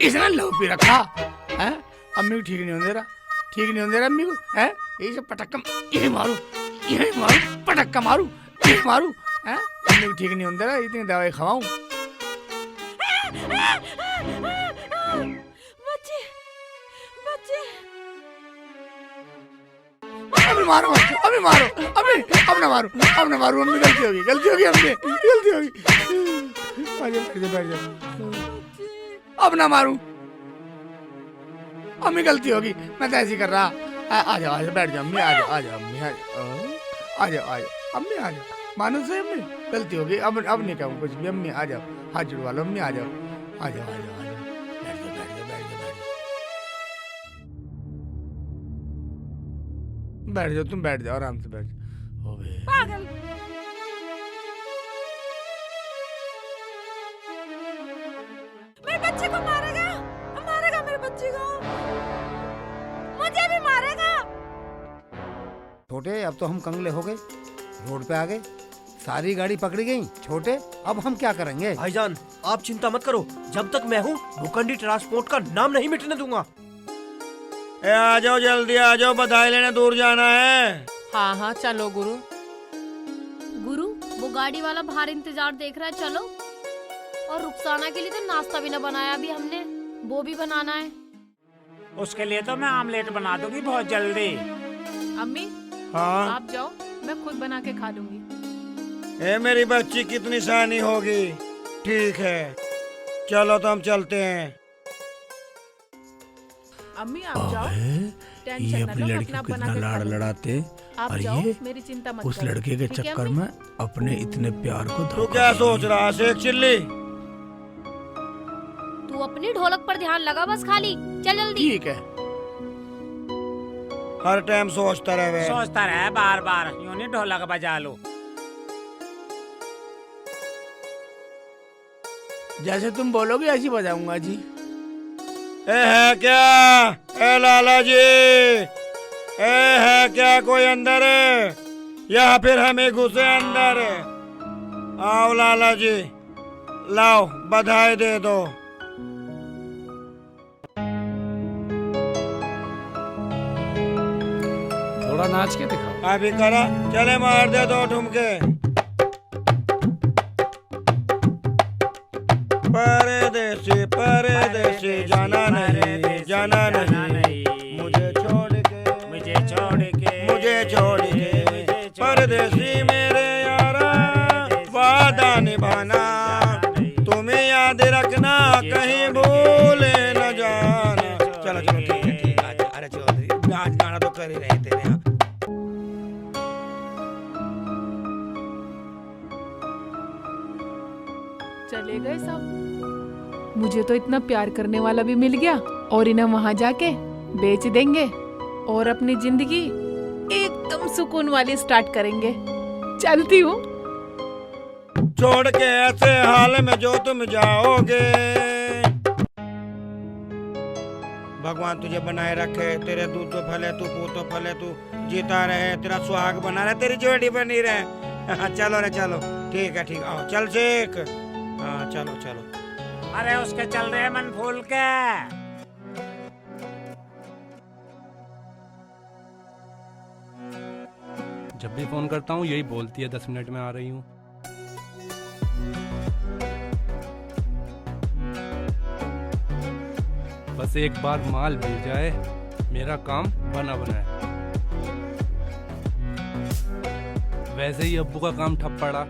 इसने love P रखा है। अम्मी को ठीक नहीं होने दे रहा, ठीक नहीं होने दे रहा अम्मी को है। यही सब पटक्का यही मारू पटक्का मारू यही मारू है। अम्मी को ठीक नहीं होने दे रहा, इतनी दवाई खवाऊं। बच्चे बच्चे अभी मारो अभी मारो अभी अब ना मारू अम्मी गलती होगी अम्मी गलती होगी। बैठ जा अब ना मारूं, अम्मी गलती होगी, मैं तो ऐसी कर रहा। आ जाओ बैठ जाओ अम्मी, आ जाओ अम्मी, आ जाओ अम्मी, आ जाओ मानो से अम्मी गलती होगी। अब नहीं कहूँ कुछ भी अम्मी, आ जाओ हाथ जुड़वा लो अम्मी, आ जाओ बैठ जाओ तुम बैठ जाओ आराम से बैठ जाओ। पागल मेरे बच्चे को मारेगा मेरे बच्चे को, मुझे भी मारेगा। छोटे अब तो हम कंगले हो गए, रोड पे आ गए, सारी गाड़ी पकड़ी गई। छोटे अब हम क्या करेंगे? भाईजान आप चिंता मत करो, जब तक मैं हूँ भूखंडी ट्रांसपोर्ट का नाम नहीं मिटने दूंगा। आ जाओ जल्दी आ जाओ, बधाई लेने दूर जाना है। हाँ चलो गुरु। गुरु वो गाड़ी वाला बाहर इंतजार देख रहा है, चलो। और रुखसाना के लिए तो नाश्ता भी ना बनाया अभी हमने, वो भी बनाना है। उसके लिए तो मैं आमलेट बना दूंगी बहुत जल्दी। अम्मी हाँ आप जाओ, मैं खुद बना के खा लूंगी। ए मेरी बच्ची कितनी सयानी होगी। ठीक है चलो तो हम चलते हैं। अम्मी आप जाओ, ये अपनी लड़की को कितना लाड़ लड़ाते, आप और जाओ, ये मेरी चिंता मत उस करो, लड़के के ठीक है चक्कर अम्मी? में अपने इतने प्यार को तू धोखा क्या दे सोच रही। रहा शेख चिल्ली? तू अपनी ढोलक पर ध्यान लगा बस खाली, चल जल्दी। ठीक है हर टाइम सोचता रहे। सोचता रहे बार बार, यूं नहीं ढोलक बजा लो। जैसे तुम बोलोगे ऐसी बजाऊंगा जी। ए है क्या? ए लाला जी, ए है क्या कोई अंदर है या फिर हमें घुसे अंदर? आओ लाला जी, लाओ बधाई दे दो। थोड़ा नाच के दिखाओ। अभी करा, चले मार दे दो ठुमके। परदेसी परदेसी जाना नहीं मुझे छोड़ के परदेसी मेरे यारा, वादा निभाना तुम्हें याद रखना, कहीं भूले न जाना। चलो ठीक है अरे चौधरी नाच गाना तो कर ही रहे तेरे यहाँ। चले गए सब। मुझे तो इतना प्यार करने वाला भी मिल गया, और इन्हें वहाँ जाके बेच देंगे और अपनी जिंदगी एकदम सुकून वाली स्टार्ट करेंगे। चलती हूँ। छोड़ के ऐसे हाल में जो तुम जाओगे, भगवान तुझे बनाए रखे, तेरे दूध तो फले तू पूत तो फले, तू जीता रहे, तेरा सुहाग बना रहे, तेरी जोड़ी बनी रहे। चलो रे चलो, ठीक है आओ चल शेख। हाँ चलो चलो। अरे उसके चल रहे मन फूल के। जब भी फोन करता हूँ यही बोलती है 10 मिनट में आ रही हूँ। बस एक बार माल मिल जाए, मेरा काम बना है। वैसे ही अब्बू का काम ठप पड़ा।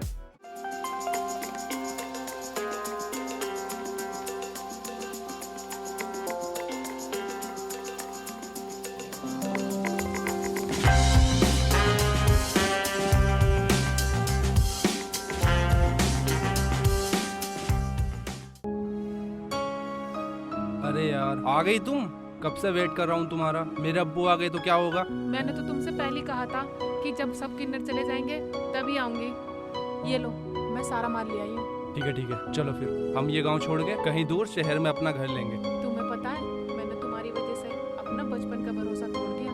अरे यार आ गई तुम? कब से वेट कर रहा हूँ तुम्हारा। मेरे अब्बू आ गए तो क्या होगा? मैंने तो तुमसे पहले कहा था कि जब सब किन्नर चले जाएंगे तभी आऊंगी। ये लो, मैं सारा माल ले आई हूँ। ठीक है चलो फिर हम ये गांव छोड़ के कहीं दूर शहर में अपना घर लेंगे। तुम्हें पता है मैंने तुम्हारी वजह से अपना बचपन का भरोसा तोड़ दिया।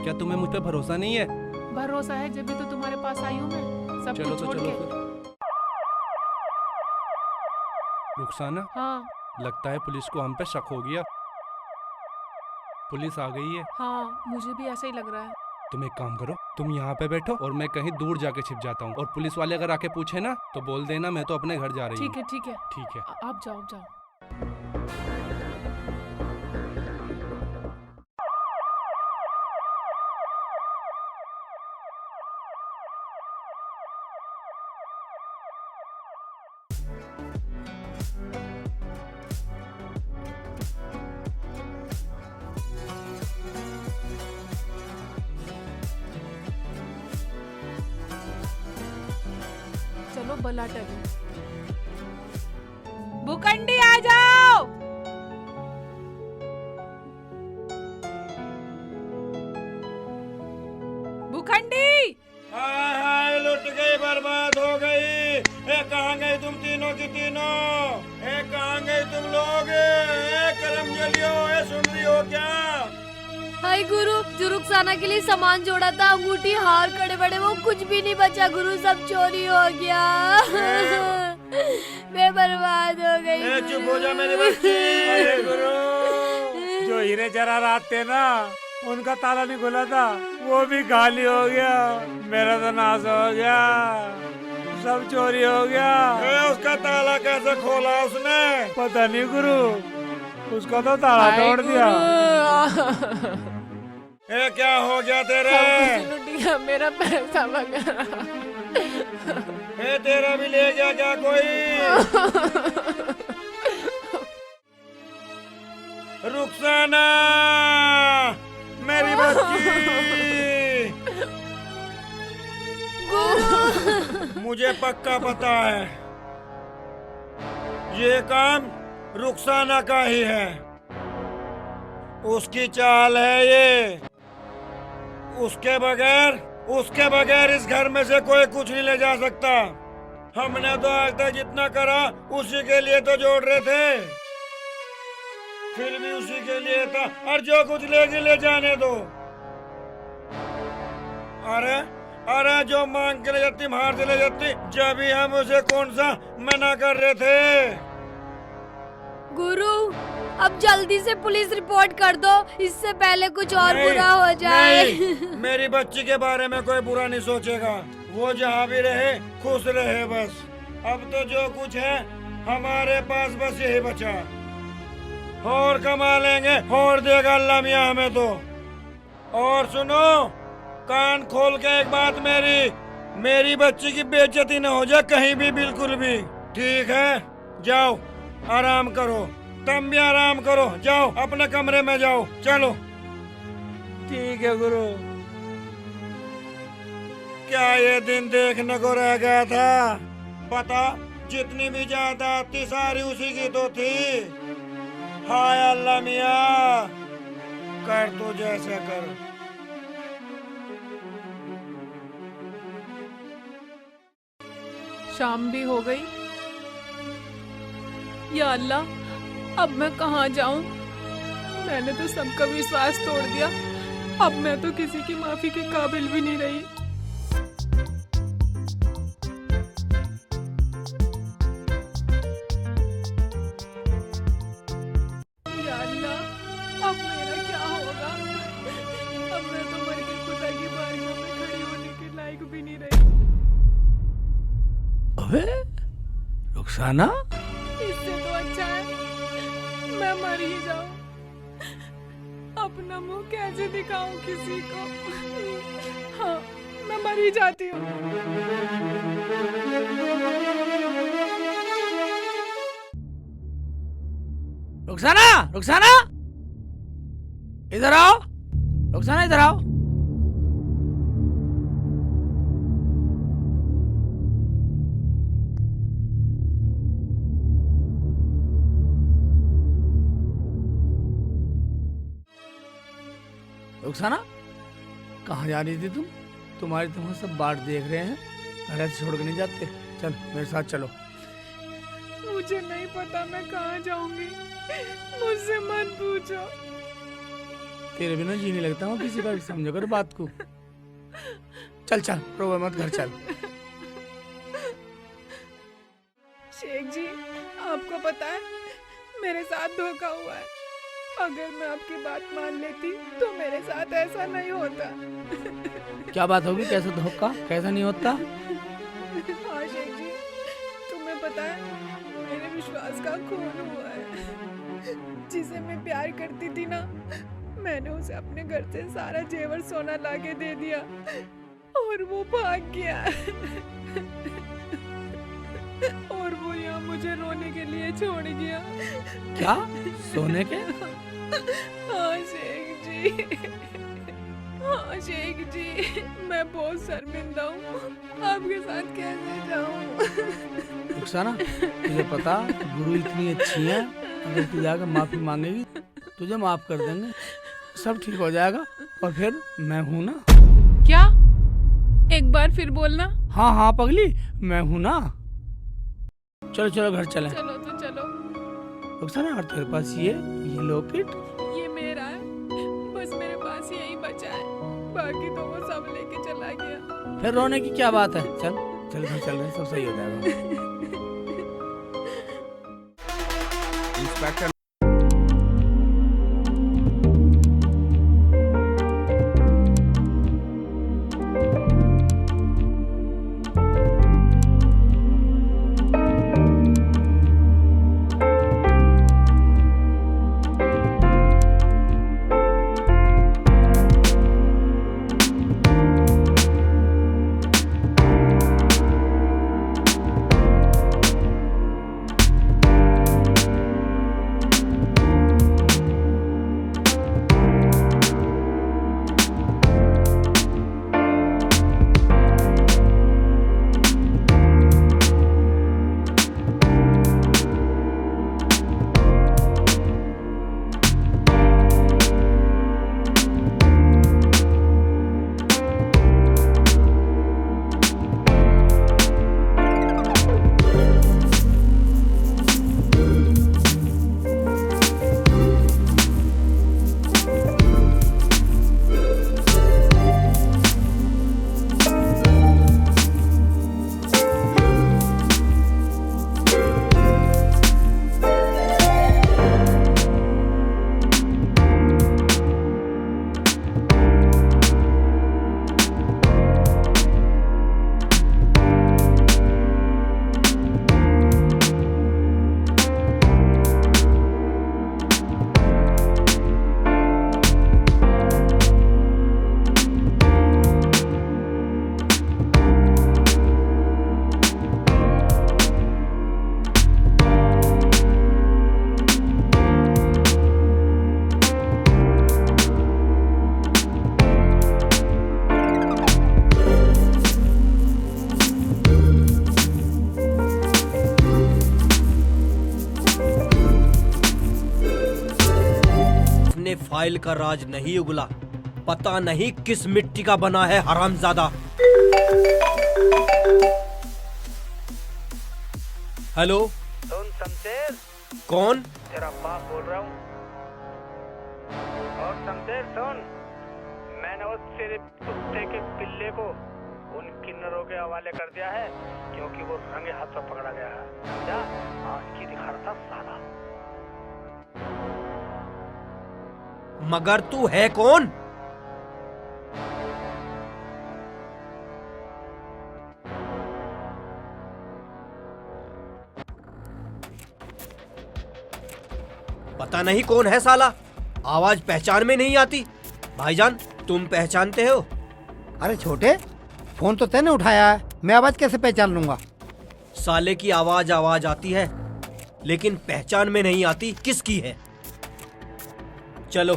क्या तुम्हें मुझ पे भरोसा नहीं है? भरोसा है जब भी तो तुम्हारे पास आई हूँ मैं, सब चलो कुछ तो छोड़ चलो के। फिर। रुखसाना हाँ लगता है पुलिस को हम पे शक हो गया। पुलिस आ गई है। हाँ, मुझे भी ऐसा ही लग रहा है। तुम एक काम करो, तुम यहाँ पे बैठो और मैं कहीं दूर जाके छिप जाता हूँ, और पुलिस वाले अगर आके पूछे ना तो बोल देना मैं तो अपने घर जा रही हूँ। ठीक है, ठीक है। ठीक है। आप जाओ, आप जाओ। चलो बला टली। भूखंडी आ जाओ। भूखंडी। हाय हाय, लुट गई, बर्बाद हो गई। कहाँ गई तुम तीनों की तीनों? कहाँ गई तुम लोग? करम जलियो, सुन रही हो क्या? हाय गुरु, जो रुखसाना के लिए सामान जोड़ा था, अंगूठी, हार, कड़े बड़े, वो कुछ भी नहीं बचा गुरु, सब चोरी हो गया। मैं बर्बाद हो गई। चुप हो जा मेरी बच्ची। अरे गुरु, जो हीरे जवाहरात थे ना, उनका ताला नहीं खुला था, वो भी खाली हो गया। मेरा तो नाश हो गया, सब चोरी हो गया। उसका ताला कैसे खोला उसने? पता नहीं गुरु, उसका तो ताला तोड़ दिया। क्या हो गया तेरे? सब कुछ लूट गया, मेरा पैसा वगैरह। तेरा भी ले गया क्या कोई? रुखसाना, मेरी बच्ची। मुझे पक्का पता है ये काम रुखसाना का ही है। उसकी चाल है ये। उसके बगैर इस घर में से कोई कुछ नहीं ले जा सकता। हमने तो आज तक जितना करा उसी के लिए तो जोड़ रहे थे, फिर भी उसी के लिए था। और जो कुछ लेगी ले जाने दो। अरे जो मांग के ले जाती मार से ले जाती, जब भी हम उसे कौन सा मना कर रहे थे। गुरु, अब जल्दी से पुलिस रिपोर्ट कर दो, इससे पहले कुछ और बुरा हो जाए। नहीं, मेरी बच्ची के बारे में कोई बुरा नहीं सोचेगा। वो जहाँ भी रहे खुश रहे बस। अब तो जो कुछ है हमारे पास बस यही बचा। और कमा लेंगे और देगा अल्लाह मियाँ हमें तो। और सुनो, कान खोल के एक बात मेरी बच्ची की बेइज्जती न हो जाए कहीं भी, बिल्कुल भी। ठीक है, जाओ आराम करो, तुम भी आराम करो, जाओ अपने कमरे में जाओ, चलो। ठीक है गुरु। क्या ये दिन देखने को रह गया था? पता, जितनी भी जायदाद थी सारी उसी की तो थी। हाय अल्लाह मियाँ, कर तो जैसे कर। शाम भी हो गई। या अल्लाह, अब मैं कहाँ जाऊं? मैंने तो सबका विश्वास तोड़ दिया। अब मैं तो किसी की माफी के काबिल भी नहीं रही। या अल्लाह, अब मेरा क्या होगा? अब मैं तो मर के खुदा की बारियों में खड़ी होने के लायक भी नहीं रही। अबे रुखसाना, इससे तो अच्छा है मैं मर ही जाऊं। अपना मुंह कैसे दिखाऊं किसी को? हाँ, मैं मर ही जाती हूँ। रुखसाना, रुखसाना, इधर आओ। रुखसाना इधर आओ। रुखसाना, कहाँ जा रही थी तुम? तुम्हारी तुम्हें सब बाट देख रहे हैं, घर से छोड़ के नहीं जाते। चल मेरे साथ चलो। मुझे नहीं पता मैं कहाँ जाऊंगी, मुझसे मत पूछो। तेरे बिना जी नहीं लगता हूँ किसी का, समझो कर बात को। चल चल, रो मत, घर चल। शेख जी, आपको पता है मेरे साथ धोखा हुआ है। अगर मैं आपकी बात मान लेती तो मेरे साथ ऐसा नहीं होता। क्या बात होगी? कैसे धोखा? कैसा नहीं होता? हाँ शेख जी, तुम्हें पता है मेरे विश्वास का खून हुआ है। जिसे मैं प्यार करती थी ना, मैंने उसे अपने घर से सारा जेवर सोना लाके दे दिया और वो भाग गया। और वो यहाँ मुझे रोने के लिए छोड़ गया। क्या? सोने के? हाँ शेख जी, हाँ शेख जी, मैं बहुत शर्मिंदा हूँ। आपके साथ कैसे जाऊँ? रुखसाना, तुझे पता गुरु इतनी अच्छी है, अगर तू जाकर माफी मांगेगी तुझे माफ कर देंगे, सब ठीक हो जाएगा। और फिर मैं हूँ ना। क्या? एक बार फिर बोलना। हाँ हाँ पगली, मैं हूँ ना। चलो चलो घर चलें। चलो तो चलो। रुखसाना, और तेरे पास ये लॉकेट? ये मेरा है, बस मेरे पास यही बचा है, बाकी तो वो सब लेके चला गया। फिर रोने की क्या बात है? चल चल घर चल रहे हैं, सब सही हो जाएगा। इंस्पेक्टर फाइल का राज नहीं उगला, पता नहीं किस मिट्टी का बना है हरामजादा। हेलो, सुन शमशेर, कौन? तेरा बाप बोल रहा हूँ। और शमशेर सुन, मैंने उस सिर्फ कुत्ते के पिल्ले को उन किन्नरों के हवाले कर दिया है, क्योंकि वो रंगे हाथ पर पकड़ा गया है। समझा? आज की दिखा रहा था साला। मगर तू है कौन? पता नहीं कौन है साला, आवाज पहचान में नहीं आती। भाईजान, तुम पहचानते हो? अरे छोटे, फोन तो तैने उठाया है, मैं आवाज कैसे पहचान लूंगा? साले की आवाज आती है, लेकिन पहचान में नहीं आती किसकी है। चलो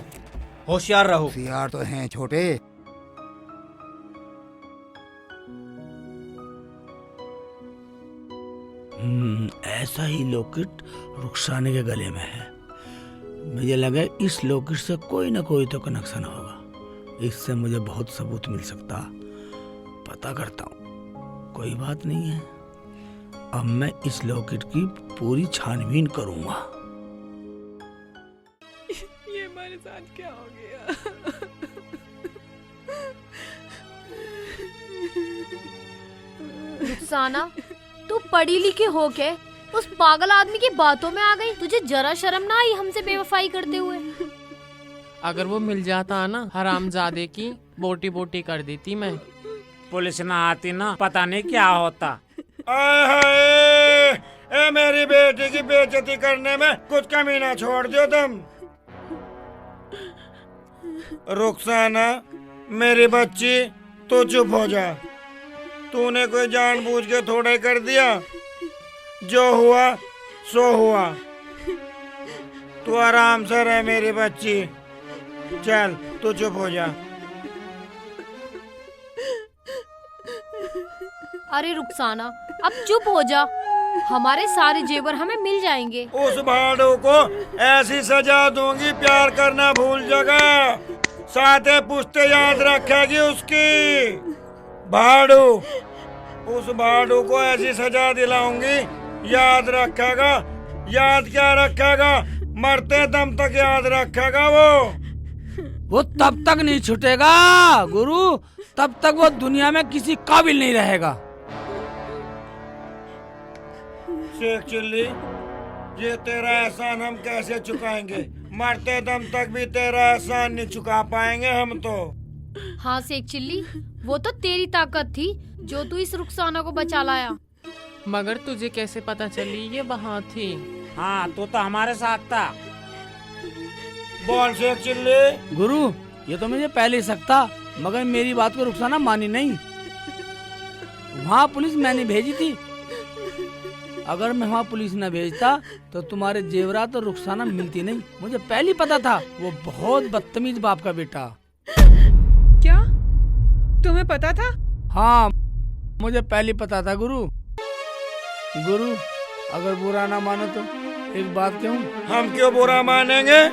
होशियार रहो। होशियार तो हैं छोटे। ऐसा ही लॉकेट रुखसाने के गले में है। मुझे लगा इस लॉकेट से कोई ना कोई तो कनेक्शन होगा, इससे मुझे बहुत सबूत मिल सकता। पता करता हूँ, कोई बात नहीं है। अब मैं इस लॉकेट की पूरी छानबीन करूंगा। ये हमारे साथ क्या हो गया? रुखसाना, तू पढ़ी लिखी हो के उस पागल आदमी की बातों में आ गई। तुझे जरा शर्म ना आई हमसे बेवफाई करते हुए? अगर वो मिल जाता ना हरामजादे की बोटी बोटी कर देती मैं। पुलिस ना आती ना पता नहीं क्या होता। आए हाय, ए मेरी बेटी की बेइज्जती करने में कुछ कमी ना छोड़ दियो तुम। रुखसाना मेरी बच्ची, तू चुप हो जा। तूने कोई जानबूझ के थोड़ा ही कर दिया, जो हुआ सो हुआ। तू आराम से रह मेरी बच्ची, चल तू चुप हो जा। अरे रुखसाना अब चुप हो जा, हमारे सारे जेवर हमें मिल जाएंगे। उस भाड़ू को ऐसी सजा दूंगी, प्यार करना भूल जाएगा, साथे पुश्ते याद रखेगी उसकी। भाड़ू, उस भाड़ू को ऐसी सजा दिलाऊंगी, याद रखेगा। याद क्या रखेगा, मरते दम तक याद रखेगा वो तब तक नहीं छूटेगा गुरु, तब तक वो दुनिया में किसी काबिल नहीं रहेगा। शेख चिल्ली, ये तेरा एहसान हम कैसे चुकाएंगे? मरते दम तक भी तेरा एहसान नहीं चुका पाएंगे हम तो। हाँ शेख चिल्ली, वो तो तेरी ताकत थी जो तू इस रुखसाना को बचा लाया। मगर तुझे कैसे पता चली ये वहाँ थी? हाँ तू तो हमारे साथ था। बोल शेख चिल्ली। गुरु ये तो मुझे पहले ही शक था, मगर मेरी बात को रुखसाना मानी नहीं। वहाँ पुलिस मैंने भेजी थी, अगर मैं वहाँ पुलिस न भेजता तो तुम्हारे जेवरात और रुखसाना मिलती नहीं। मुझे पहले ही पता था वो बहुत बदतमीज बाप का बेटा। क्या तुम्हें पता था? हाँ मुझे पहले ही पता था गुरु। गुरु अगर बुरा ना मानो तो एक बात कहूँ। हम क्यों बुरा मानेंगे,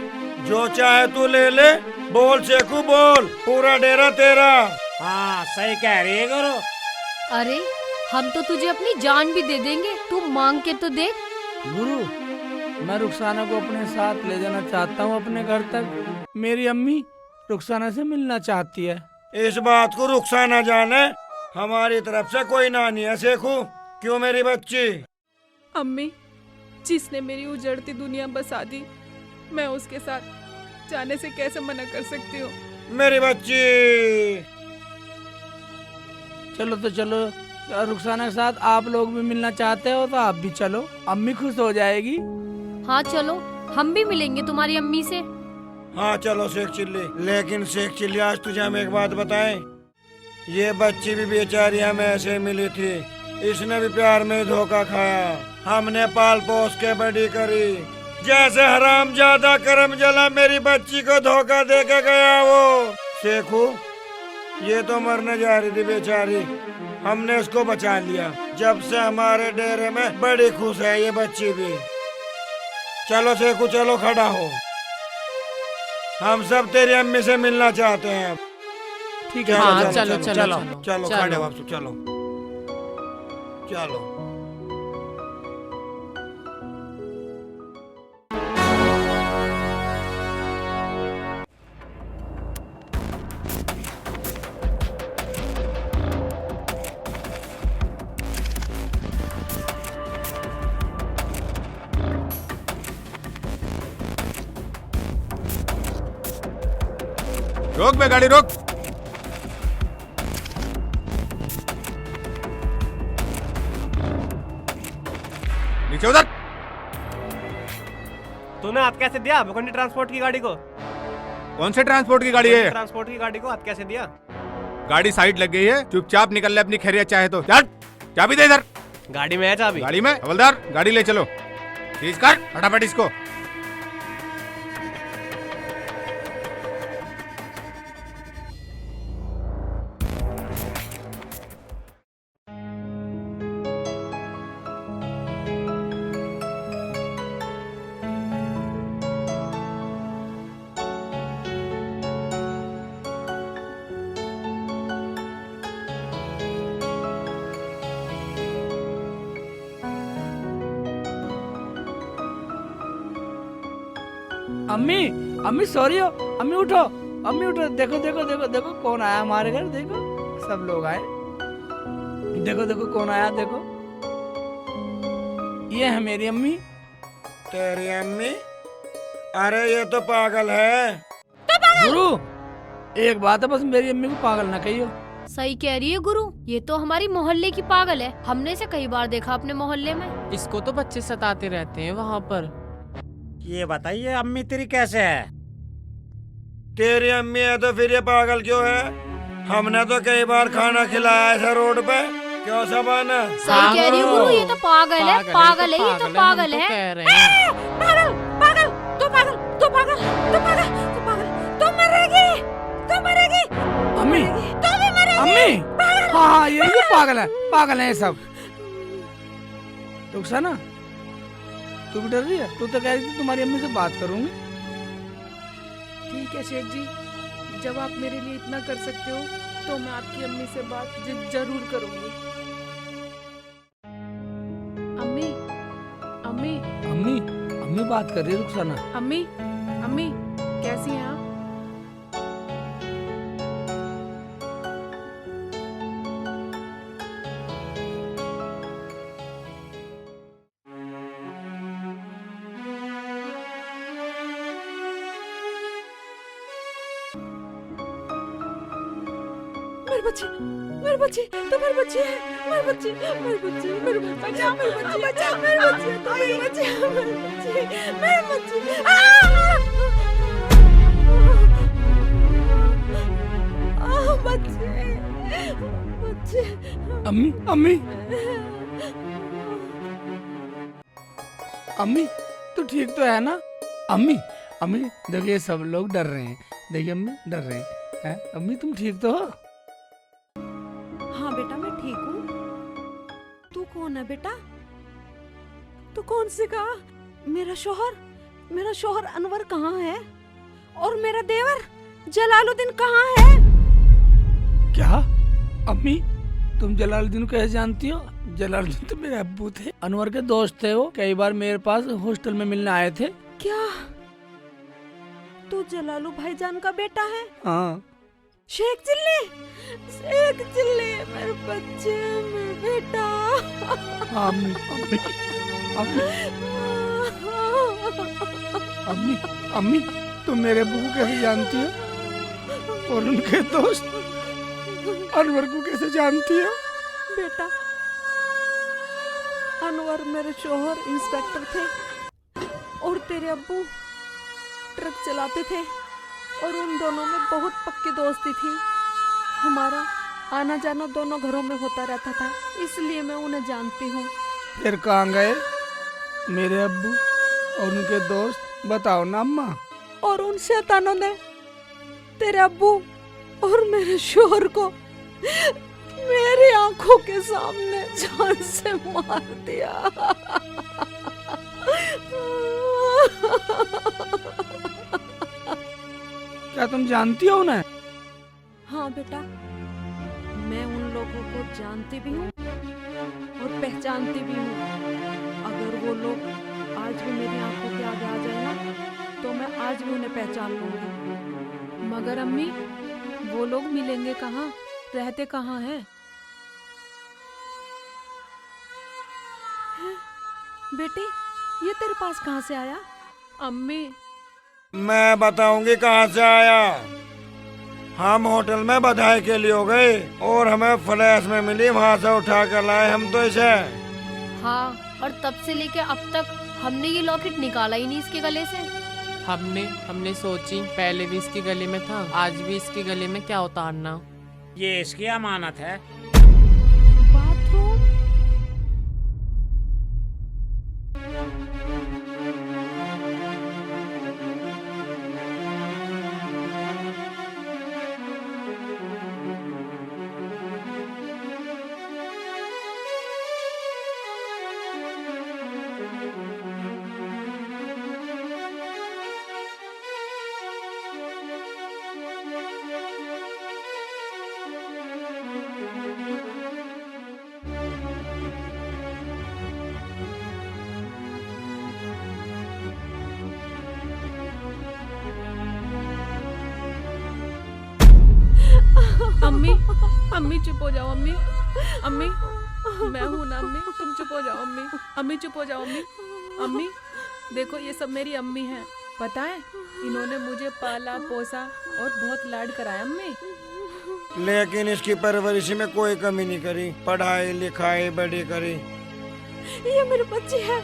जो चाहे तू ले ले। बोल शेखू बोल, पूरा डेरा तेरा। हाँ सही कह रही है गुरु। अरे हम तो तुझे अपनी जान भी दे देंगे, तू मांग के तो देख। गुरु मैं रुखसाना को अपने साथ ले जाना चाहता हूँ अपने घर तक। मेरी अम्मी रुखसाना से मिलना चाहती है। इस बात को रुखसाना जाने, हमारी तरफ से कोई ना नहीं है शेखू। क्यों मेरी बच्ची? अम्मी, जिसने मेरी उजड़ती दुनिया बसा दी, मैं उसके साथ जाने से कैसे मना कर सकती हूँ? मेरी बच्ची, चलो तो चलो, रुखसाना के साथ आप लोग भी मिलना चाहते हो तो आप भी चलो, अम्मी खुश हो जाएगी। हाँ चलो, हम भी मिलेंगे तुम्हारी अम्मी से। हाँ चलो शेख चिल्ली। लेकिन शेख चिल्ली आज तुझे हम एक बात बताएं, ये बच्ची भी बेचारी हमें ऐसे मिली थी, इसने भी प्यार में धोखा खाया। हमने पाल पोस के बड़ी करी, जैसे हराम ज्यादा करम जला मेरी बच्ची को धोखा दे के गया वो। शेखू ये तो मरने जा रही थी बेचारी, हमने इसको बचा लिया। जब से हमारे डेरे में बड़ी खुश है ये बच्ची भी। चलो शेखू चलो, खड़ा हो, हम सब तेरी अम्मी से मिलना चाहते हैं। ठीक है। हाँ, चलो चलो, चलो चलो, चलो चलो। खड़े वापस चलो चलो। रोक बे गाड़ी, रोक। नीचे उधर। तूने हाथ कैसे दिया भुखंडी ट्रांसपोर्ट की गाड़ी को? कौन से ट्रांसपोर्ट की गाड़ी है? ट्रांसपोर्ट की गाड़ी को हाथ कैसे दिया? गाड़ी साइड लग गई है, चुपचाप निकल ले अपनी खैरियत चाहे तो। चल चाबी दे इधर। गाड़ी में है चाबी? गाड़ी में। हवलदार गाड़ी ले चलो, सीज कर फटाफट इसको। अम्मी, अम्मी सॉरी हो, अम्मी उठो, अम्मी उठो। देखो देखो देखो देखो कौन आया हमारे घर, देखो सब लोग आए। देखो देखो कौन आया, देखो ये है मेरी अम्मी। तेरी अम्मी? अरे ये तो पागल है। गुरु एक बात है, बस मेरी अम्मी को पागल ना कहियो। सही कह रही है गुरु, ये तो हमारी मोहल्ले की पागल है। हमने इसे कई बार देखा अपने मोहल्ले में। इसको तो बच्चे सताते रहते हैं वहाँ पर। ये बताइए अम्मी तेरी कैसे है? तेरी अम्मी है तो फिर ये पागल क्यों है? हमने तो कई बार खाना खिलाया है रोड पे, क्यों सबाना? सही कह रही है गुरु, ये तो पागल है, पागल है, ये तो पागल है। कह रहे हैं पागल पागल तू पागल तू पागल तू पागल तू पागल तू मरेगी तू मरेगी अम्मी तू भी मरेगी। अम्मी हाँ ये पागल है ये सब। रुखसाना तू भी डर रही है? तू तो कह रही थी तुम्हारी अम्मी से बात करूंगी। ठीक है शेख जी, जब आप मेरे लिए इतना कर सकते हो तो मैं आपकी अम्मी से बात जरूर करूंगी। अम्मी अम्मी अम्मी अम्मी बात कर रही है रुखसाना। अम्मी अम्मी कैसी हैं आप? मेरे बच्चे तो मेरे बच्चे है, मेरे बच्चे मेरे बच्चे मेरे बच्चे मेरे बच्चे बच्चा मेरे बच्चे तो मेरे बच्चे मेरे बच्चे बच्चे बच्चे। अम्मी अम्मी अम्मी तू ठीक तो है ना? अम्मी अम्मी देखिए सब लोग डर रहे हैं, देखिए अम्मी डर रहे हैं। अम्मी तुम ठीक तो हो? हाँ बेटा मैं ठीक हूँ। तू कौन है बेटा? तू कौन से कहा? मेरा शोहर अनवर कहाँ है? और मेरा देवर जलालुद्दीन कहाँ है? क्या अम्मी तुम जलालुद्दीन को कैसे जानती हो? जलालुद्दीन तो मेरे अब्बू थे, अनवर के दोस्त थे। वो कई बार मेरे पास हॉस्टल में मिलने आए थे। क्या तू जलालू भाईजान का बेटा है? हाँ। शेख चिल्ली मेरे बच्चे मेरे बेटा। अम्मी अम्मी अम्मी अम्मी अम्मी तुम मेरे अब्बू को कैसे जानती हो और उनके दोस्त अनवर को कैसे जानती हो? बेटा अनवर मेरे शोहर इंस्पेक्टर थे और तेरे अब्बू ट्रक चलाते थे और उन दोनों में बहुत पक्की दोस्ती थी। हमारा आना जाना दोनों घरों में होता रहता था, इसलिए मैं उन्हें जानती हूँ। फिर कहाँ गए मेरे अब्बू और उनके दोस्त? बताओ ना अम्मा। और उन शैतानों ने तेरे अब्बू और मेरे शोहर को मेरी आंखों के सामने जान से मार दिया। क्या तुम जानती हो उन्हें? हाँ बेटा मैं उन लोगों को जानती भी हूँ और पहचानती भी हूँ। अगर वो लोग आज भी मेरी आंखों के आगे आ जाए ना तो मैं आज भी उन्हें पहचान लूंगी। मगर अम्मी वो लोग मिलेंगे कहाँ, रहते कहाँ हैं? बेटी ये तेरे पास कहाँ से आया? अम्मी मैं बताऊंगी कहाँ से आया। हम होटल में बधाई के लिए हो गए और हमें फ्लैश में मिली, वहाँ से उठा कर लाए हम तो इसे। हाँ और तब से लेके अब तक हमने ये लॉकेट निकाला ही नहीं इसके गले से। हमने सोची पहले भी इसके गले में था, आज भी इसके गले में क्या उतारना। ये इसकी अमानत है। बाथरूम अम्मी अम्मी चुप हो जाओ। अम्मी अम्मी मैं हूं ना अम्मी, तुम चुप हो जाओ अम्मी। अम्मी चुप हो जाओ अम्मी। अम्मी देखो, ये सब मेरी अम्मी हैं। पता है, इन्होंने मुझे पाला पोसा और बहुत लाड कराया अम्मी। लेकिन इसकी परवरिश में कोई कमी नहीं करी, पढ़ाई लिखाई बड़ी करी। ये मेरे बच्चे हैं,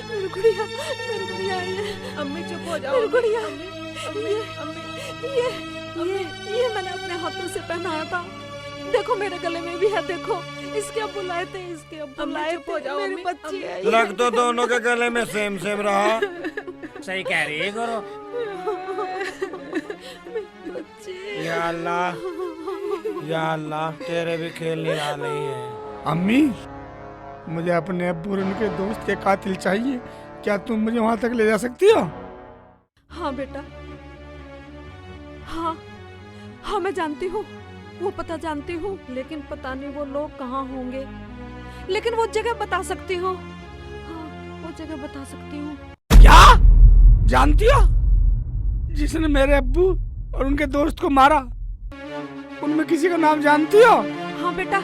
मेरी गुड़िया है। अम्मी चुप हो जाओ। मेरी गुड़िया, अम्मी, अम्मी, ये मैंने अपने हाथों से पहनाया था। देखो मेरे गले में भी है, देखो इसके अब बुलाए थे, इसके अब बुलाए चुप हो थे। जाओ, मेरी अम्मी, बच्ची है। लग तो दोनों के गले में सेम सेम रहा। सही कह रही है गुरु। या अल्लाह, या अल्लाह, तेरे भी खेल निराले ही हैं। अम्मी, मुझे अपने अब्बू और उनके दोस्त के कातिल चाहिए। क्या तुम मुझे वहां तक ले जा सकती हो? हाँ बेटा, हाँ हाँ मैं जानती हूँ, वो पता जानती हूँ, लेकिन पता नहीं वो लोग कहाँ होंगे। लेकिन वो जगह बता सकती हूँ। हाँ, वो जगह बता सकती हूँ। क्या जानती हो? जिसने मेरे अब्बू और उनके दोस्त को मारा, उनमें किसी का नाम जानती हो? हाँ बेटा,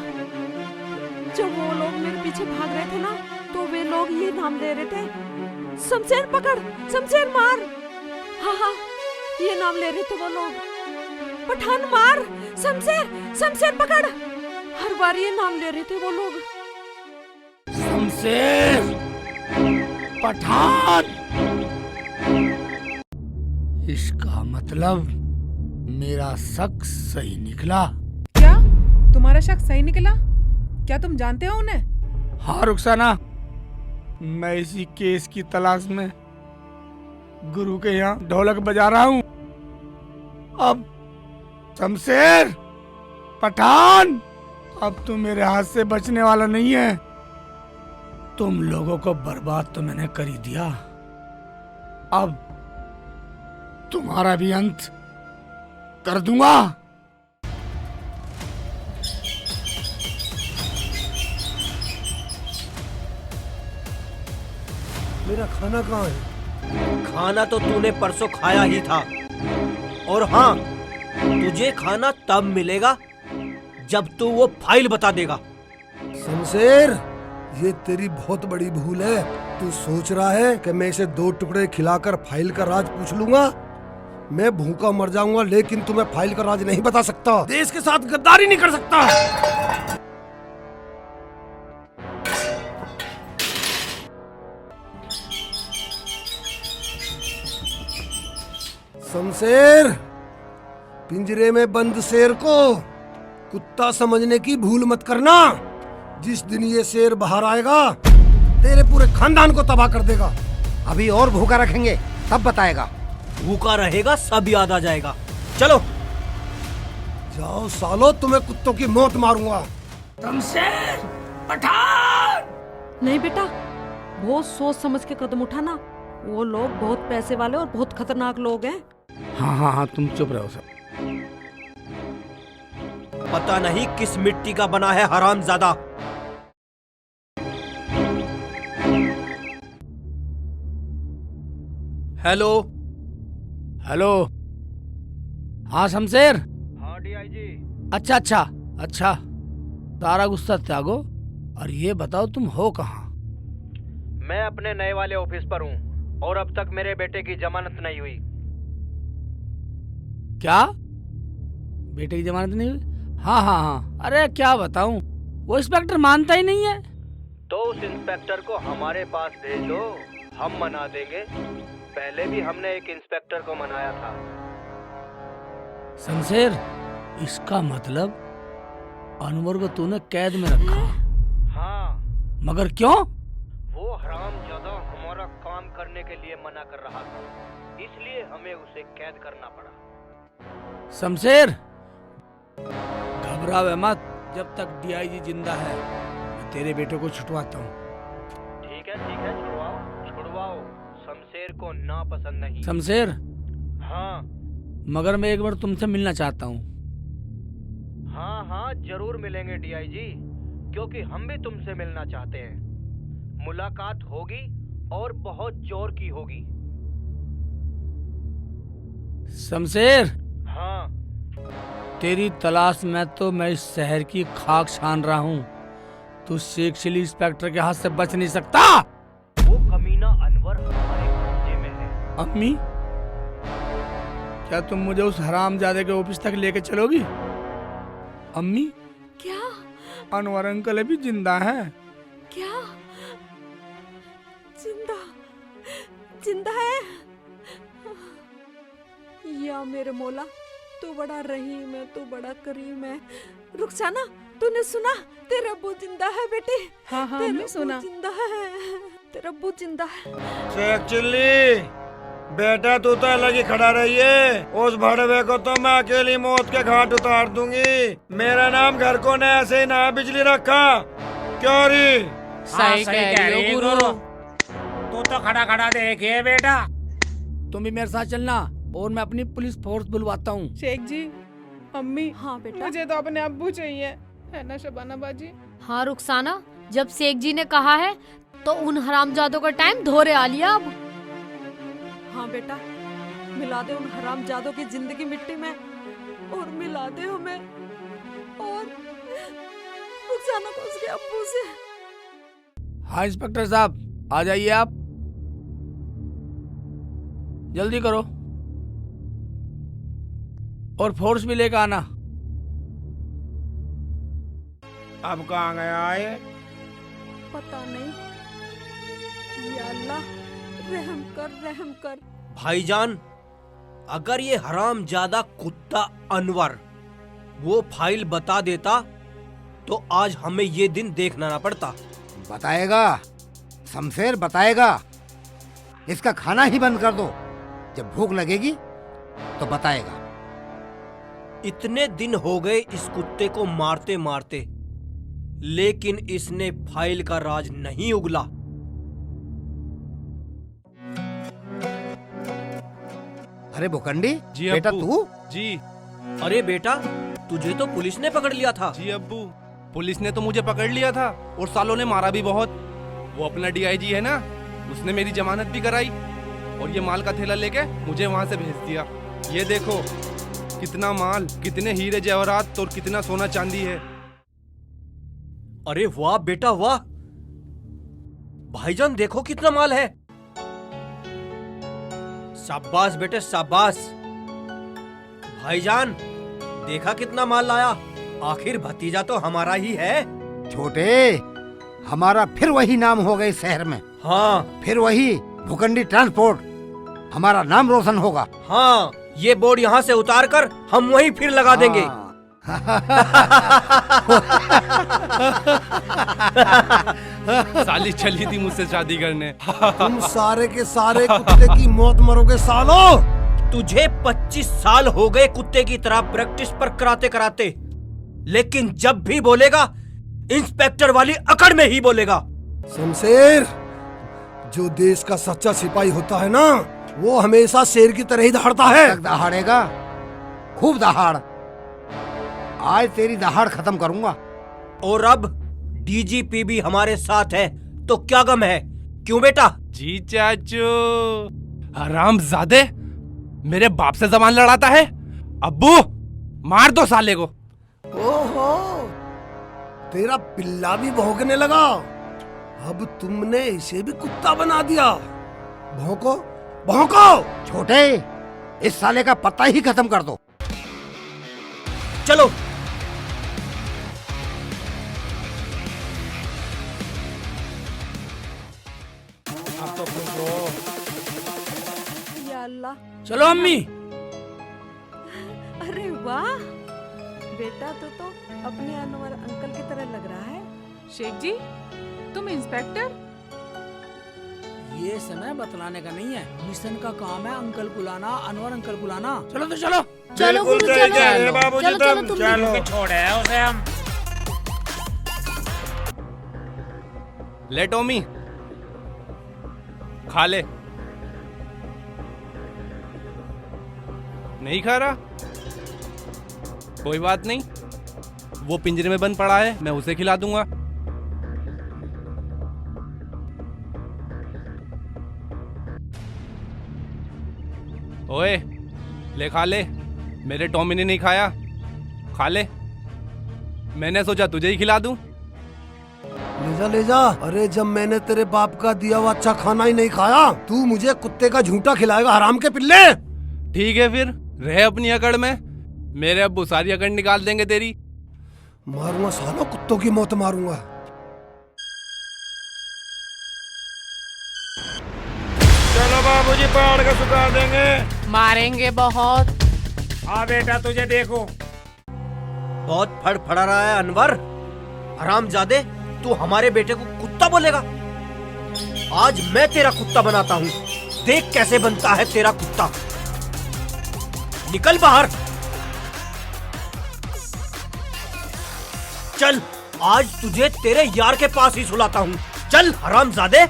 जब वो लोग मेरे पीछे भाग रहे थे ना, तो वे लोग ये नाम ले रहे थे, शमशेर पकड़, शमशेर मार। हाँ हाँ, ये नाम ले रहे थे वो लोग, पठान मार, शमशेर पकड़। हर बार ये नाम ले रहे थे वो लोग। शमशेर, पठान। इसका मतलब मेरा शक सही निकला। क्या तुम्हारा शक सही निकला? क्या तुम जानते हो उन्हें? हाँ रुखसाना, मैं इसी केस की तलाश में गुरु के यहाँ ढोलक बजा रहा हूँ। अब शमशेर, पठान, अब तू मेरे हाथ से बचने वाला नहीं है। तुम लोगों को बर्बाद तो मैंने कर ही दिया, अब तुम्हारा भी अंत कर दूंगा। मेरा खाना कहाँ है? खाना तो तूने परसों खाया ही था। और हाँ, तुझे खाना तब मिलेगा जब तू वो फाइल बता देगा। शमशेर, ये तेरी बहुत बड़ी भूल है। तू सोच रहा है कि मैं इसे 2 टुकड़े खिलाकर फाइल का राज पूछ लूंगा? मैं भूखा मर जाऊंगा, लेकिन तुम्हें फाइल का राज नहीं बता सकता। देश के साथ गद्दारी नहीं कर सकता। शमशेर, पिंजरे में बंद शेर को कुत्ता समझने की भूल मत करना। जिस दिन ये शेर बाहर आएगा, तेरे पूरे खानदान को तबाह कर देगा। अभी और भूखा रखेंगे, तब बताएगा। भूखा रहेगा, सब याद आ जाएगा। चलो जाओ सालो, तुम्हें कुत्तों की मौत मारूंगा। शमशेर, पठान। नहीं बेटा, बहुत सोच समझ के कदम उठाना। वो लोग बहुत पैसे वाले और बहुत खतरनाक लोग हैं। हाँ हाँ हाँ, तुम चुप रहो सब। पता नहीं किस मिट्टी का बना है हरामजादा। हेलो हेलो, हाँ शमशेर। हाँ डीआईजी। अच्छा अच्छा अच्छा, सारा गुस्सा त्यागो और ये बताओ तुम हो कहाँ? मैं अपने नए वाले ऑफिस पर हूँ और अब तक मेरे बेटे की जमानत नहीं हुई। क्या? बेटे की जमानत नहीं हुई? हाँ हाँ हाँ, अरे क्या बताऊं, वो इंस्पेक्टर मानता ही नहीं है। तो उस इंस्पेक्टर को हमारे पास भेज दो, हम मना देंगे। पहले भी हमने एक इंस्पेक्टर को मनाया था। शमशेर, इसका मतलब अनवर को तूने कैद में रखा? हाँ। मगर क्यों? वो हरामजादा हमारा काम करने के लिए मना कर रहा था, इसलिए हमें उसे कैद करना पड़ा। शमशेर, घबरावे मत। जब तक डीआईजी जिंदा है, मैं तेरे बेटे को छुटवाता हूँ। ठीक है, छुड़वाओ। शमशेर को ना पसंद नहीं। शमशेर, हाँ। मगर मैं एक बार तुमसे मिलना चाहता हूँ। हाँ हाँ, जरूर मिलेंगे डीआईजी, क्योंकि हम भी तुमसे मिलना चाहते हैं। मुलाकात होगी और बहुत जोर की होगी। शमशेर, हाँ। तेरी तलाश में तो मैं इस शहर की खाक छान रहा हूँ। तू शेख चिली इंस्पेक्टर के हाथ से बच नहीं सकता। वो कमीना अनवर हमारे कब्जे में है। अम्मी, क्या तुम मुझे उस हरामजादे के ऑफिस तक लेके चलोगी? अम्मी, क्या? अनवर अंकल अभी जिंदा है। क्या? जिंदा? जिंदा है? या मेरे मौला, तू बड़ा रहीम है, तू बड़ा करीम है। रुखसाना, तूने सुना? तेरा अब्बू जिंदा है बेटी। हाँ हाँ, तेरा हमने अब्बू सुना। जिंदा है, तेरा अब्बू जिंदा है। शेख चिल्ली, बेटा तू तो अलग ही खड़ा रही है। उस भड़वे को तो मैं अकेली मौत के घाट उतार दूंगी। मेरा नाम घर को ने ऐसे ही ना बिजली रखा। क्यों री? सही कह रही हो गुरु। तू तो खड़ा खड़ा देखिए बेटा। तुम भी मेरे साथ चलना और मैं अपनी पुलिस फोर्स बुलवाता हूँ। शेख जी, अम्मी, हाँ बेटा, मुझे तो अपने अब्बू चाहिए, है ना शबाना बाजी? हाँ रुखसाना, जब शेख जी ने कहा है तो उन हरामजादों का टाइम धोरे आ लिया अब। हाँ बेटा, मिला दे उन हरामजादों की जिंदगी मिट्टी में और मिला दे हमें और रुखसाना को उसके अब्बू से। हाँ इंस्पेक्टर साहब, आ जाइए आप, जल्दी करो और फोर्स भी लेकर आना। अब कहाँ गया ये? पता नहीं। या अल्लाह, रहम कर, रहम कर। भाईजान, अगर ये हरामजादा कुत्ता अनवर वो फाइल बता देता तो आज हमें ये दिन देखना ना पड़ता। बताएगा शमशेर, बताएगा। इसका खाना ही बंद कर दो, जब भूख लगेगी तो बताएगा। इतने दिन हो गए इस कुत्ते को मारते मारते, लेकिन इसने फाइल का राज नहीं उगला। अरे भुकंडी, जी बेटा अब्बू। तू? जी। अरे बेटा, तुझे तो पुलिस ने पकड़ लिया था। जी अब्बू, पुलिस ने तो मुझे पकड़ लिया था और सालों ने मारा भी बहुत। वो अपना डीआईजी है ना, उसने मेरी जमानत भी कराई और ये माल का थैला लेके मुझे वहां से भेज दिया। ये देखो कितना माल, कितने हीरे जवाहरात और कितना सोना चांदी है। अरे वाह बेटा वाह, भाईजान देखो कितना माल है। शाबाश बेटे शाबाश। भाईजान देखा कितना माल लाया, आखिर भतीजा तो हमारा ही है। छोटे, हमारा फिर वही नाम हो गए शहर में। हाँ, फिर वही भुकंडी ट्रांसपोर्ट, हमारा नाम रोशन होगा। हाँ, ये बोर्ड यहाँ से उतार कर हम वहीं फिर लगा देंगे। साली चली थी मुझसे शादी करने। तुम सारे के सारे कुत्ते की मौत मरोगे सालो। तुझे 25 साल हो गए कुत्ते की तरह प्रैक्टिस पर कराते कराते, लेकिन जब भी बोलेगा इंस्पेक्टर वाली अकड़ में ही बोलेगा। शमशेर, जो देश का सच्चा सिपाही होता है ना, वो हमेशा शेर की तरह ही दहाड़ता है। दहाड़ेगा, खूब दहाड़। आज तेरी दहाड़ खत्म करूंगा। और अब डीजीपी भी हमारे साथ है तो क्या गम है, क्यों बेटा? जी चाचू। हरामजादे, मेरे बाप से जबान लड़ाता है। अब्बू, मार दो साले को। ओहो, तेरा पिल्ला भी भौंकने लगा। अब तुमने इसे भी कुत्ता बना दिया। भौंको भौंको। छोटे, इस साले का पत्ता ही खत्म कर दो। चलो। अब तो खुश हो। या अल्लाह, चलो अम्मी। अरे वाह बेटा, तो अपने अनवर अंकल की तरह लग रहा है। शेख जी, तुम इंस्पेक्टर? ये समय बतलाने का नहीं है, मिशन का काम है अंकल बुलाना, अनवर अंकल बुलाना। चलो तो चलो। चलो गुरु, बिल्कुल सही कह रहे चलो बाबूजी, चलो चलो तुम तुम चलो। भी। छोड़े उसे हम। ले टॉमी, खा ले। नहीं खा रहा? कोई बात नहीं, वो पिंजरे में बंद पड़ा है, मैं उसे खिला दूंगा। ओए, ले खा ले। मेरे टॉमी ने नहीं खाया, खा ले। मैंने सोचा तुझे ही खिला दूं। ले जा। अरे जब मैंने तेरे बाप का दिया हुआ अच्छा खाना ही नहीं खाया, तू मुझे कुत्ते का झूठा खिलाएगा हराम के पिल्ले। ठीक है फिर, रहे अपनी अकड़ में। मेरे अब्बू सारी अकड़ निकाल देंगे तेरी। मारूंगा सालों, कुत्तों की मौत मारूंगा। चलो बाबूजी, पहाड़ का सुखा देंगे। मारेंगे बहुत। हाँ बेटा, तुझे देखो। बहुत फड़फड़ा रहा है अनवर। हरामजादे, तू हमारे बेटे को कुत्ता बोलेगा? आज मैं तेरा कुत्ता बनाता हूँ। देख कैसे बनता है तेरा कुत्ता। निकल बाहर। चल, आज तुझे तेरे यार के पास ही सुलाता हूँ। चल हरामजादे।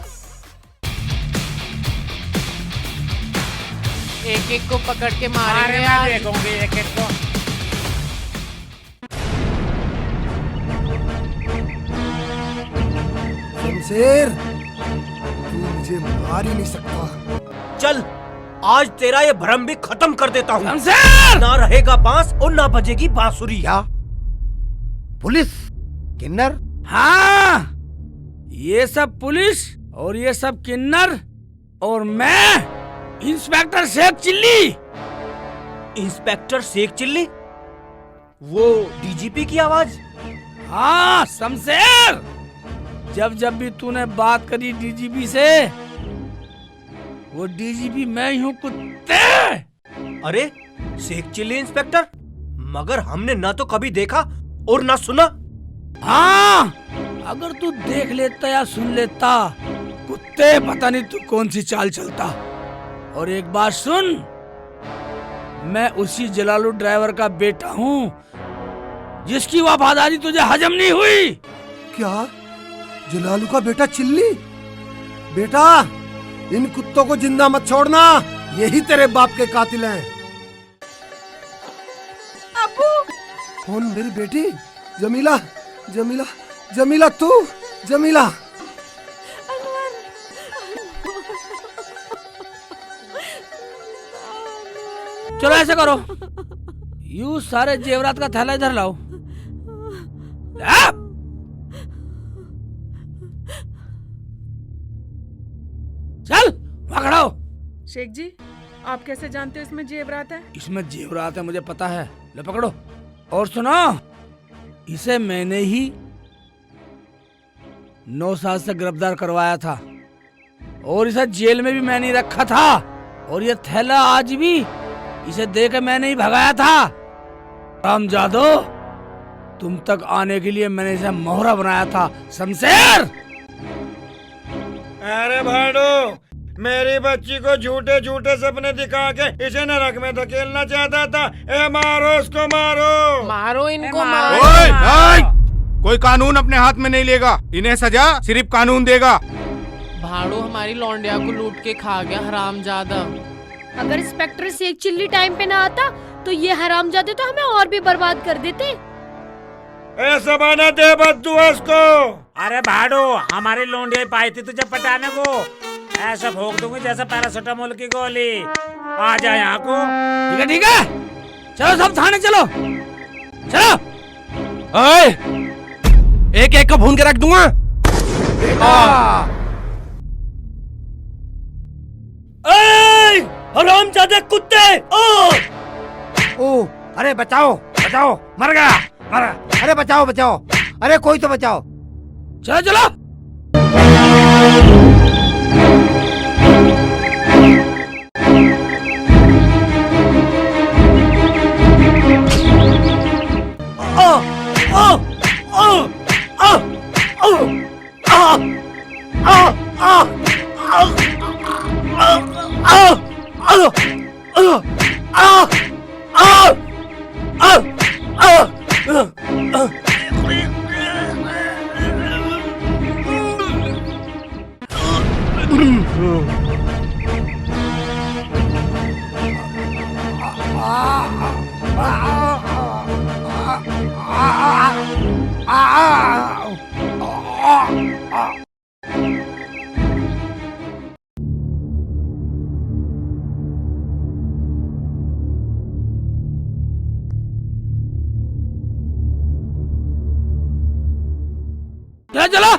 एक एक को पकड़ के अरे मारेंगे मैं आज। देखूंगी एक एक को। शमशेर, तू मुझे मार ही नहीं सकता। चल, आज तेरा ये भ्रम भी खत्म कर देता हूँ। शमशेर! ना रहेगा बांस और ना बजेगी बांसुरी। क्या? पुलिस? किन्नर? हाँ, ये सब पुलिस और ये सब किन्नर और मैं इंस्पेक्टर शेख चिल्ली। इंस्पेक्टर शेख चिल्ली? वो डीजीपी की आवाज? हाँ शमशेर, जब भी तूने बात करी डीजीपी से, वो डीजीपी मैं ही हूँ कुत्ते। अरे शेख चिल्ली इंस्पेक्टर? मगर हमने ना तो कभी देखा और ना सुना। हाँ, अगर तू देख लेता या सुन लेता, कुत्ते पता नहीं तू कौन सी चाल चलता। और एक बात सुन, मैं उसी जलालू ड्राइवर का बेटा हूँ जिसकी वफादारी तुझे हजम नहीं हुई। क्या? जलालू का बेटा चिल्ली? बेटा, इन कुत्तों को जिंदा मत छोड़ना, यही तेरे बाप के कातिल हैं। अब्बू! कौन? मेरी बेटी जमीला? जमीला, जमीला तू? जमीला, अनवर! चलो ऐसे करो, यू सारे जेवरात का थैला इधर लाओ। चल पकड़ो। शेख जी, आप कैसे जानते हो इसमें जेवरात है? इसमें जेवरात है, मुझे पता है। ले पकड़ो। और सुनो, इसे मैंने ही 9 साल से गिरफ्तार करवाया था और इसे जेल में भी मैंने ही रखा था। और ये थैला आज भी इसे देकर मैंने ही भगाया था। रामजादो, तुम तक आने के लिए मैंने इसे मोहरा बनाया था। शमशेर! अरे भाड़ो, मेरी बच्ची को झूठे झूठे सपने दिखा के इसे नरक में धकेलना चाहता था। ए मारो इसको, मारो मारो इनको, ओए, मारो। ओए, कोई कानून अपने हाथ में नहीं लेगा। इन्हें सजा सिर्फ कानून देगा। भाड़ो हमारी लौंडिया को लूट के खा गया हरामजादा। अगर इंस्पेक्टर शेख चिल्ली टाइम पे ना आता तो ये हरामजादे तो हमें और भी बर्बाद कर देते। ऐसा बना दे बद्दुआ इसको। अरे भाड़ो, हमारी लोंडिया पाई थी तुझे पटाने को। ऐसा भोग दूंगी जैसे पैरासिटामोल की गोली। आ जा यहाँ को। ठीक है ठीक है, चलो सब थाने चलो। चलो। ओए, एक एक को भून के रख दूंगा। हरामजादे कुत्ते! ओ, अरे बचाओ बचाओ, मर गया, मर। अरे बचाओ बचाओ, अरे कोई तो बचाओ। चलो चलो। चलो चलो।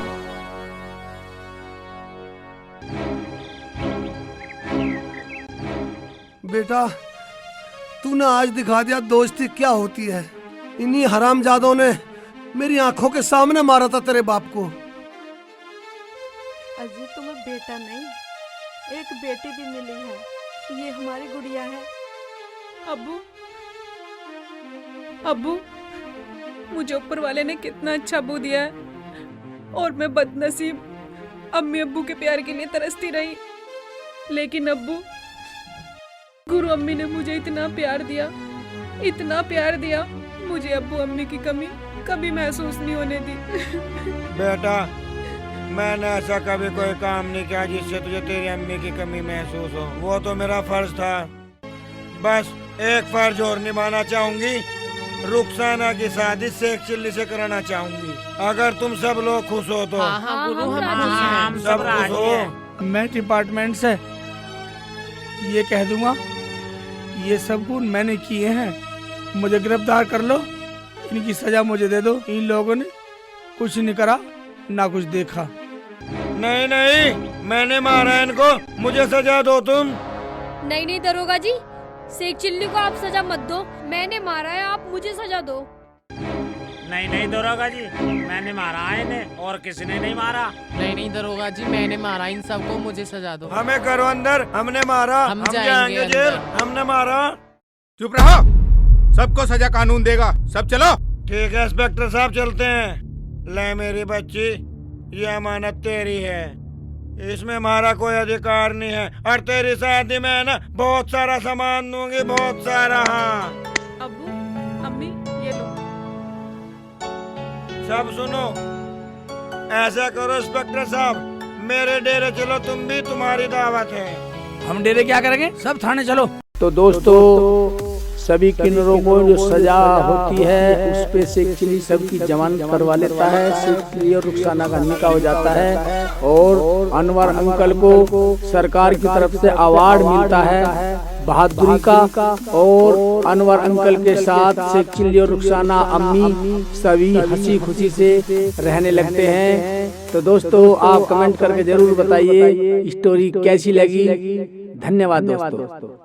बेटा तूने आज दिखा दिया दोस्ती क्या होती है। इन्हीं हरामजादों ने मेरी आंखों के सामने मारा था तेरे बाप को। अजी तुम्हें बेटा नहीं, एक बेटी भी मिली है। ये हमारी गुड़िया है। अब्बू, अब्बू, मुझे ऊपर वाले ने कितना अच्छा अब्बू दिया है और मैं बदनसीब अम्मी अब्बू के प्यार के लिए तरसती रही। लेकिन अब्बू, गुरु अम्मी ने मुझे इतना प्यार दिया, इतना प्यार दिया, मुझे अब्बू अम्मी की कमी कभी महसूस नहीं होने दी। बेटा मैंने ऐसा कभी कोई काम नहीं किया जिससे तुझे तेरी अम्मी की कमी महसूस हो। वो तो मेरा फर्ज था। बस एक फर्ज और निभाना चाहूंगी, रुखसाना की शादी शेख चिल्ली से कराना चाहूंगी। अगर तुम सब लोग खुश हो तो। हाँ गुरु, हम हम सब सब खुश राजी हो। हैं। मैं डिपार्टमेंट से ये कह दूंगा, ये सब गुण मैंने किए हैं, मुझे गिरफ्तार कर लो, इनकी सजा मुझे दे दो। इन लोगों ने कुछ नहीं करा, ना कुछ देखा। नहीं नहीं, मैंने मारा इनको, मुझे सजा दो तुम। नहीं नहीं दरोगा जी, शेख चिल्ली को आप सजा मत दो। मैंने मारा है, आप मुझे सजा दो। नहीं नहीं दरोगा जी, मैंने मारा है इन्हें और किसी ने नहीं मारा। नहीं नहीं दरोगा जी, मैंने मारा इन सबको, मुझे सजा दो। हमें करो अंदर, हमने मारा, हम हम जाएंगे जाएंगे जेल, अंदर। हमने मारा। चुप रहो, सबको सजा कानून देगा। सब चलो। ठीक है इंस्पेक्टर साहब, चलते हैं। ले मेरी बच्ची, ये अमानत तेरी है, इसमें हमारा कोई अधिकार नहीं है। और तेरी शादी में ना बहुत सारा सामान दूंगी, बहुत सारा। हाँ अब्बू, अम्मी, ये लो। सब सुनो, ऐसा करो इंस्पेक्टर साहब, मेरे डेरे चलो तुम भी, तुम्हारी दावत है। हम डेरे क्या करेंगे, सब थाने चलो। तो दोस्तों, सभी किन्नरों को जो सजा होती है उस पे शेख चिल्ली सबकी जमानत करवा लेता है। शेख चिल्ली और रुखसाना का निकाह हो जाता है और अनवर अंकल को सरकार की तरफ से अवार्ड मिलता है बहादुरी का। और अनवर अंकल के साथ शेख चिल्ली और रुखसाना अम्मी सभी हंसी खुशी से रहने लगते हैं। तो दोस्तों, आप कमेंट करके जरूर बताइए स्टोरी कैसी लगी। धन्यवाद दोस्तों।